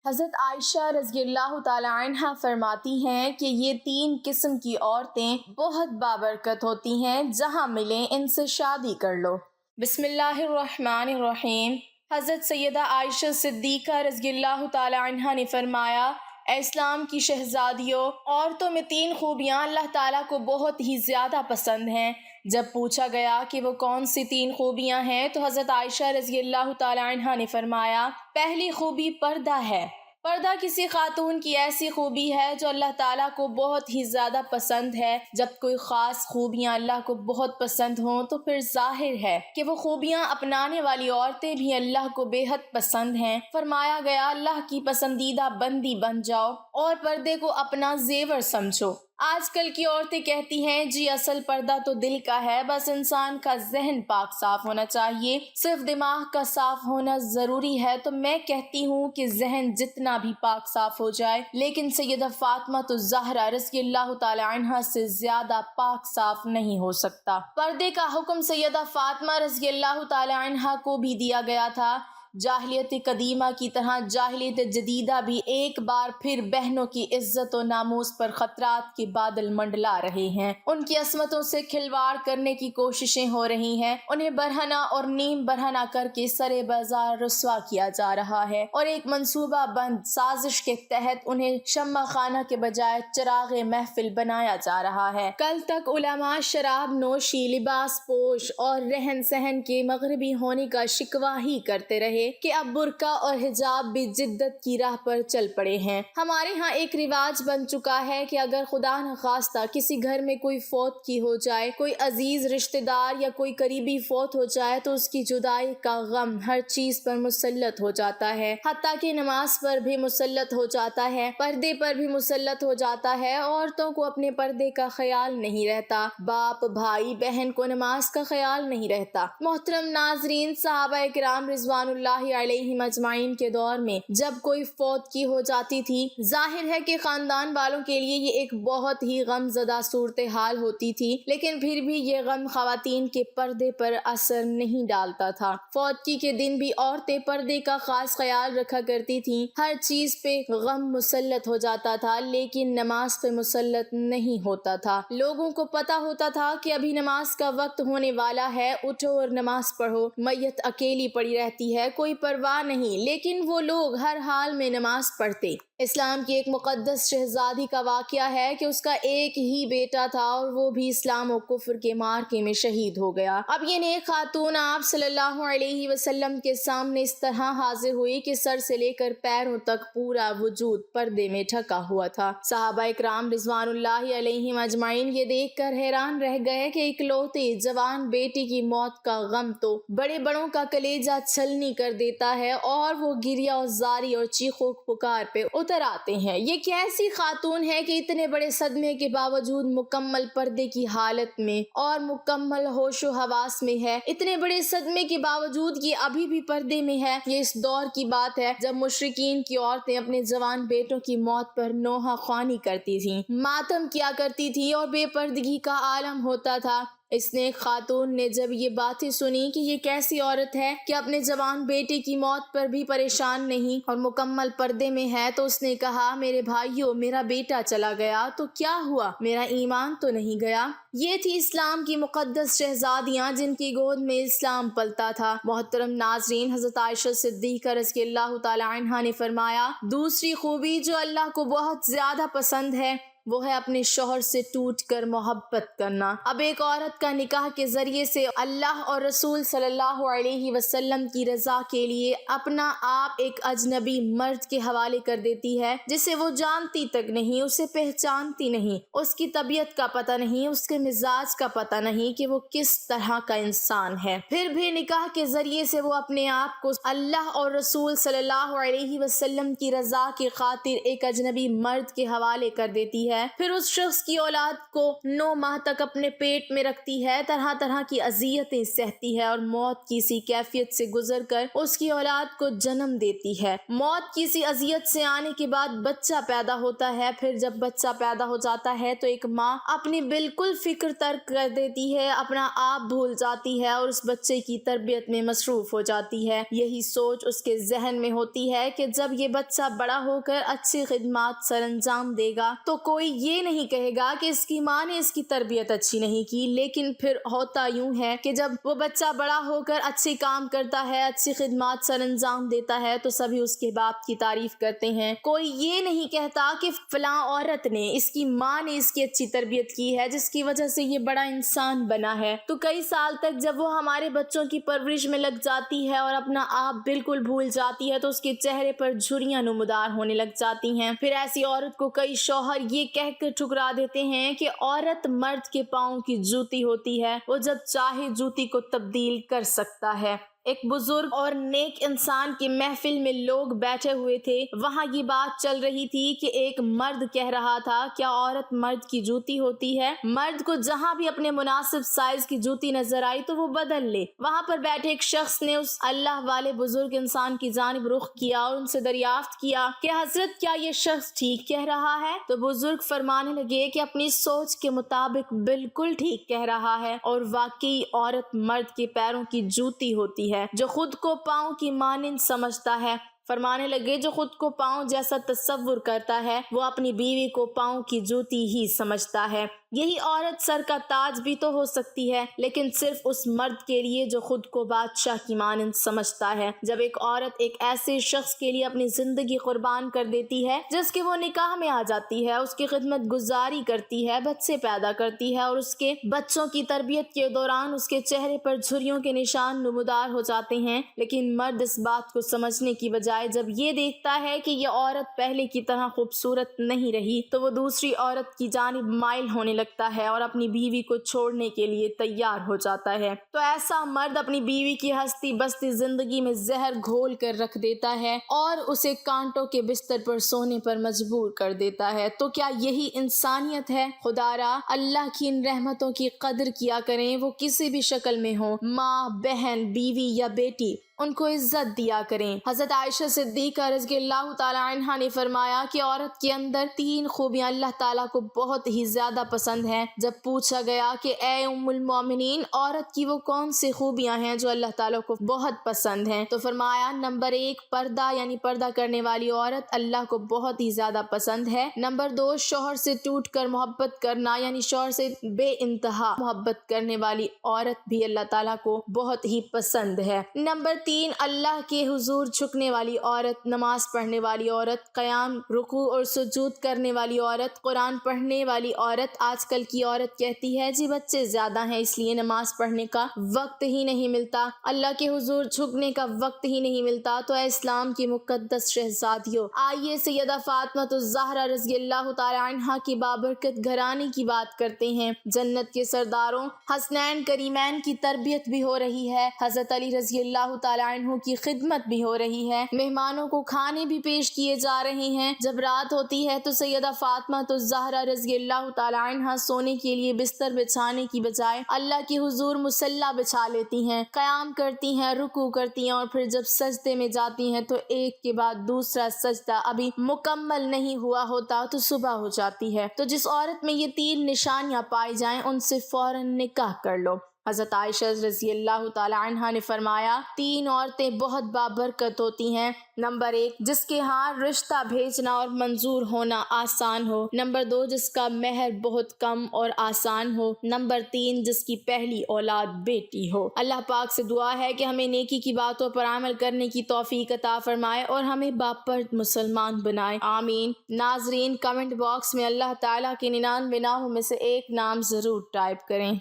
حضرت عائشہ رضی اللہ تعالی عنہا فرماتی ہیں کہ یہ 3 قسم کی عورتیں بہت بابرکت ہوتی ہیں، جہاں ملیں ان سے شادی کر لو۔ بسم اللہ الرحمن الرحیم۔ حضرت سیدہ عائشہ صدیقہ رضی اللہ تعالی عنہا نے فرمایا، اے اسلام کی شہزادیوں، عورتوں میں 3 خوبیاں اللہ تعالیٰ کو بہت ہی زیادہ پسند ہیں۔ جب پوچھا گیا کہ وہ کون سی 3 خوبیاں ہیں تو حضرت عائشہ رضی اللہ تعالی عنہا نے فرمایا، پہلی خوبی پردہ ہے۔ پردہ کسی خاتون کی ایسی خوبی ہے جو اللہ تعالیٰ کو بہت ہی زیادہ پسند ہے۔ جب کوئی خاص خوبیاں اللہ کو بہت پسند ہوں تو پھر ظاہر ہے کہ وہ خوبیاں اپنانے والی عورتیں بھی اللہ کو بے حد پسند ہیں۔ فرمایا گیا، اللہ کی پسندیدہ بندی بن جاؤ اور پردے کو اپنا زیور سمجھو۔ آج کل کی عورتیں کہتی ہیں جی اصل پردہ تو دل کا ہے، بس انسان کا ذہن پاک صاف ہونا چاہیے، صرف دماغ کا صاف ہونا ضروری ہے۔ تو میں کہتی ہوں کہ ذہن جتنا بھی پاک صاف ہو جائے لیکن سیدہ فاطمہ الزہرا رضی اللہ تعالی عنہا سے زیادہ پاک صاف نہیں ہو سکتا۔ پردے کا حکم سیدہ فاطمہ رضی اللہ تعالی عنہا کو بھی دیا گیا تھا۔ جاہلیت قدیمہ کی طرح جاہلیت جدیدہ بھی ایک بار پھر بہنوں کی عزت و ناموس پر خطرات کے بادل منڈلا رہے ہیں۔ ان کی عصمتوں سے کھلواڑ کرنے کی کوششیں ہو رہی ہیں، انہیں برہنہ اور نیم برہنہ کر کے سرے بازار رسوا کیا جا رہا ہے اور ایک منصوبہ بند سازش کے تحت انہیں شمع خانہ کے بجائے چراغ محفل بنایا جا رہا ہے۔ کل تک علماء شراب نوشی، لباس پوش اور رہن سہن کے مغربی ہونے کا شکوہ ہی کرتے رہے کہ اب برقع اور حجاب بھی جدت کی راہ پر چل پڑے ہیں۔ ہمارے ہاں ایک رواج بن چکا ہے کہ اگر خدا نخواستہ کسی گھر میں کوئی فوت کی ہو جائے، کوئی عزیز رشتہ دار یا کوئی قریبی فوت ہو جائے تو اس کی جدائی کا غم ہر چیز پر مسلط ہو جاتا ہے، حتیٰ کہ نماز پر بھی مسلط ہو جاتا ہے، پردے پر بھی مسلط ہو جاتا ہے۔ عورتوں کو اپنے پردے کا خیال نہیں رہتا، باپ بھائی بہن کو نماز کا خیال نہیں رہتا۔ محترم ناظرین، صحابہ کرام رضوان اللہ علیہم اجمعین کے دور میں جب کوئی فوت کی ہو جاتی تھی، ظاہر ہے کہ خاندان والوں کے لیے یہ ایک بہت ہی غم زدہ صورتحال ہوتی تھی، لیکن پھر بھی یہ غم خواتین کے پردے پر اثر نہیں ڈالتا تھا۔ فوتگی کے دن بھی عورتیں پردے کا خاص خیال رکھا کرتی تھیں، ہر چیز پہ غم مسلط ہو جاتا تھا لیکن نماز پہ مسلط نہیں ہوتا تھا۔ لوگوں کو پتا ہوتا تھا کہ ابھی نماز کا وقت ہونے والا ہے، اٹھو اور نماز پڑھو۔ میت اکیلی پڑی رہتی ہے، کوئی پرواہ نہیں، لیکن وہ لوگ ہر حال میں نماز پڑھتے۔ اسلام کی ایک مقدس شہزادی کا واقعہ ہے کہ اس کا ایک ہی بیٹا تھا اور وہ بھی اسلام و کفر کے معرکے میں شہید ہو گیا۔ اب یہ نیک خاتون آپ صلی اللہ علیہ وسلم کے سامنے اس طرح حاضر ہوئی کہ سر سے لے کر پیروں تک پورا وجود پردے میں ڈھکا ہوا تھا۔ صحابہ اکرام رضوان اللہ علیہم اجمعین یہ دیکھ کر حیران رہ گئے کہ اکلوتے جوان بیٹی کی موت کا غم تو بڑے بڑوں کا کلیجہ چھلنی کر دیتا ہے اور وہ گریہ و زاری اور چیخ و پکار پہ اتر آتے ہیں۔ یہ کیسی خاتون ہے کہ اتنے بڑے صدمے کے باوجود مکمل پردے کی حالت میں اور مکمل ہوش و حواس میں ہے، اتنے بڑے صدمے کے باوجود یہ ابھی بھی پردے میں ہے۔ یہ اس دور کی بات ہے جب مشرکین کی عورتیں اپنے جوان بیٹوں کی موت پر نوحہ خوانی کرتی تھیں، ماتم کیا کرتی تھی اور بے پردگی کا عالم ہوتا تھا۔ اس نیک خاتون نے جب یہ باتیں سنی کہ یہ کیسی عورت ہے کہ اپنے جوان بیٹے کی موت پر بھی پریشان نہیں اور مکمل پردے میں ہے، تو اس نے کہا، میرے بھائیوں، میرا بیٹا چلا گیا تو کیا ہوا، میرا ایمان تو نہیں گیا۔ یہ تھی اسلام کی مقدس شہزادیاں جن کی گود میں اسلام پلتا تھا۔ محترم ناظرین، حضرت عائشہ صدیقہ رضی اللہ تعالی عنہا نے فرمایا، دوسری خوبی جو اللہ کو بہت زیادہ پسند ہے وہ ہے اپنے شوہر سے ٹوٹ کر محبت کرنا۔ اب ایک عورت کا نکاح کے ذریعے سے اللہ اور رسول صلی اللہ علیہ وسلم کی رضا کے لیے اپنا آپ ایک اجنبی مرد کے حوالے کر دیتی ہے جسے وہ جانتی تک نہیں، اسے پہچانتی نہیں، اس کی طبیعت کا پتہ نہیں، اس کے مزاج کا پتہ نہیں کہ وہ کس طرح کا انسان ہے۔ پھر بھی نکاح کے ذریعے سے وہ اپنے آپ کو اللہ اور رسول صلی اللہ علیہ وسلم کی رضا کی خاطر ایک اجنبی مرد کے حوالے کر دیتی ہے ہے، پھر اس شخص کی اولاد کو 9 ماہ تک اپنے پیٹ میں رکھتی ہے، طرح طرح کی اذیتیں سہتی ہے اور موت کی سی کیفیت سے گزر کر اس کی اولاد کو جنم دیتی ہے۔ موت کی سی اذیت سے آنے کے بعد بچہ پیدا ہوتا ہے، پھر جب بچہ پیدا ہو جاتا ہے تو ایک ماں اپنی بالکل فکر ترک کر دیتی ہے، اپنا آپ بھول جاتی ہے اور اس بچے کی تربیت میں مصروف ہو جاتی ہے۔ یہی سوچ اس کے ذہن میں ہوتی ہے کہ جب یہ بچہ بڑا ہو کر اچھی خدمات سر انجام دے گا تو کوئی یہ نہیں کہے گا کہ اس کی ماں نے اس کی تربیت اچھی نہیں کی۔ لیکن پھر ہوتا یوں ہے کہ جب وہ بچہ بڑا ہو کر اچھی کام کرتا ہے، اچھی خدمات سر انجام دیتا ہے تو سبھی اس کے باپ کی تعریف کرتے ہیں۔ کوئی یہ نہیں کہتا کہ فلاں عورت نے، اس کی ماں نے اس کی اچھی تربیت کی ہے جس کی وجہ سے یہ بڑا انسان بنا ہے۔ تو کئی سال تک جب وہ ہمارے بچوں کی پرورش میں لگ جاتی ہے اور اپنا آپ بالکل بھول جاتی ہے تو اس کے چہرے پر جھریاں نمودار ہونے لگ جاتی ہیں۔ پھر ایسی عورت کو کئی شوہر یہ کہہ کر ٹھکرا دیتے ہیں کہ عورت مرد کے پاؤں کی جوتی ہوتی ہے، وہ جب چاہے جوتی کو تبدیل کر سکتا ہے۔ ایک بزرگ اور نیک انسان کی محفل میں لوگ بیٹھے ہوئے تھے، وہاں یہ بات چل رہی تھی کہ ایک مرد کہہ رہا تھا، کیا عورت مرد کی جوتی ہوتی ہے؟ مرد کو جہاں بھی اپنے مناسب سائز کی جوتی نظر آئی تو وہ بدل لے۔ وہاں پر بیٹھے ایک شخص نے اس اللہ والے بزرگ انسان کی جانب رخ کیا اور ان سے دریافت کیا کہ حضرت کیا یہ شخص ٹھیک کہہ رہا ہے؟ تو بزرگ فرمانے لگے کہ اپنی سوچ کے مطابق بالکل ٹھیک کہہ رہا ہے، اور واقعی عورت مرد کے پیروں کی جوتی ہوتی ہے جو خود کو پاؤں کی مانند سمجھتا ہے۔ فرمانے لگے جو خود کو پاؤں جیسا تصور کرتا ہے وہ اپنی بیوی کو پاؤں کی جوتی ہی سمجھتا ہے۔ یہی عورت سر کا تاج بھی تو ہو سکتی ہے، لیکن صرف اس مرد کے لیے جو خود کو بادشاہ کی مانند سمجھتا ہے۔ جب ایک عورت ایک ایسے شخص کے لیے اپنی زندگی قربان کر دیتی ہے جس کے وہ نکاح میں آ جاتی ہے، اس کی خدمت گزاری کرتی ہے، بچے پیدا کرتی ہے اور اس کے بچوں کی تربیت کے دوران اس کے چہرے پر جھریوں کے نشان نمودار ہو جاتے ہیں، لیکن مرد اس بات کو سمجھنے کی بجائے جب یہ دیکھتا ہے کہ یہ عورت پہلے کی طرح خوبصورت نہیں رہی تو وہ دوسری عورت کی جانب مائل ہونے لگتا ہے اور اپنی بیوی کو چھوڑنے کے لیے تیار ہو جاتا ہے۔ تو ایسا مرد اپنی بیوی کی ہستی بستی زندگی میں زہر گھول کر رکھ دیتا ہے اور اسے کانٹوں کے بستر پر سونے پر مجبور کر دیتا ہے۔ تو کیا یہی انسانیت ہے؟ خدا را اللہ کی ان رحمتوں کی قدر کیا کریں، وہ کسی بھی شکل میں ہوں، ماں، بہن، بیوی یا بیٹی، ان کو عزت دیا کریں۔ حضرت عائشہ صدیقہ رضی اللہ تعالی عنہا نے فرمایا کہ عورت کے اندر 3 خوبیاں اللہ تعالیٰ کو بہت ہی زیادہ پسند ہیں۔ جب پوچھا گیا کہ اے ام المومنین، عورت کی وہ کون سی خوبیاں ہیں جو اللہ تعالیٰ کو بہت پسند ہیں، تو فرمایا نمبر 1 پردہ، یعنی پردہ کرنے والی عورت اللہ کو بہت ہی زیادہ پسند ہے۔ نمبر 2 شوہر سے ٹوٹ کر محبت کرنا، یعنی شوہر سے بے انتہا محبت کرنے والی عورت بھی اللہ تعالیٰ کو بہت ہی پسند ہے۔ نمبر 3 اللہ کے حضور جھکنے والی عورت، نماز پڑھنے والی عورت، قیام، رکوع اور سجود کرنے والی عورت، قرآن پڑھنے والی عورت۔ آج کل کی عورت کہتی ہے جی بچے زیادہ ہیں اس لیے نماز پڑھنے کا وقت ہی نہیں ملتا، اللہ کے حضور جھکنے کا وقت ہی نہیں ملتا۔ تو اے اسلام کی مقدس شہزادیوں، آئیے سیدہ فاطمہ الزہرا رضی اللہ تعالی عنہا کی بابرکت گھرانے کی بات کرتے ہیں۔ جنت کے سرداروں حسنین کریمین کی تربیت بھی ہو رہی ہے، حضرت علی رضی اللہ تعالی عنہ کی خدمت بھی ہو رہی ہے، مہمانوں کو کھانے بھی پیش کیے جا رہے ہیں۔ جب رات ہوتی ہے تو سیدہ فاطمہ الزہرا رضی اللہ تعالی عنہا سونے کے لیے بستر بچھانے کی بجائے اللہ کے حضور مصلی بچھا لیتی ہیں، قیام کرتی ہیں، رکوع کرتی ہیں، اور پھر جب سجدے میں جاتی ہیں تو ایک کے بعد دوسرا سجدہ ابھی مکمل نہیں ہوا ہوتا تو صبح ہو جاتی ہے۔ تو جس عورت میں یہ 3 نشانیاں پائی جائیں ان سے فوراً نکاح کر لو۔ حضرت عائشہ رضی اللہ تعالی عنہا نے فرمایا 3 عورتیں بہت بابرکت ہوتی ہیں۔ نمبر 1 جس کے ہاں رشتہ بھیجنا اور منظور ہونا آسان ہو۔ نمبر 2 جس کا مہر بہت کم اور آسان ہو۔ نمبر 3 جس کی پہلی اولاد بیٹی ہو۔ اللہ پاک سے دعا ہے کہ ہمیں نیکی کی باتوں پر عمل کرنے کی توفیق عطا فرمائے اور ہمیں باپرد مسلمان بنائے، آمین۔ ناظرین کمنٹ باکس میں اللہ تعالیٰ کے 99 ناموں میں سے ایک نام ضرور ٹائپ کریں۔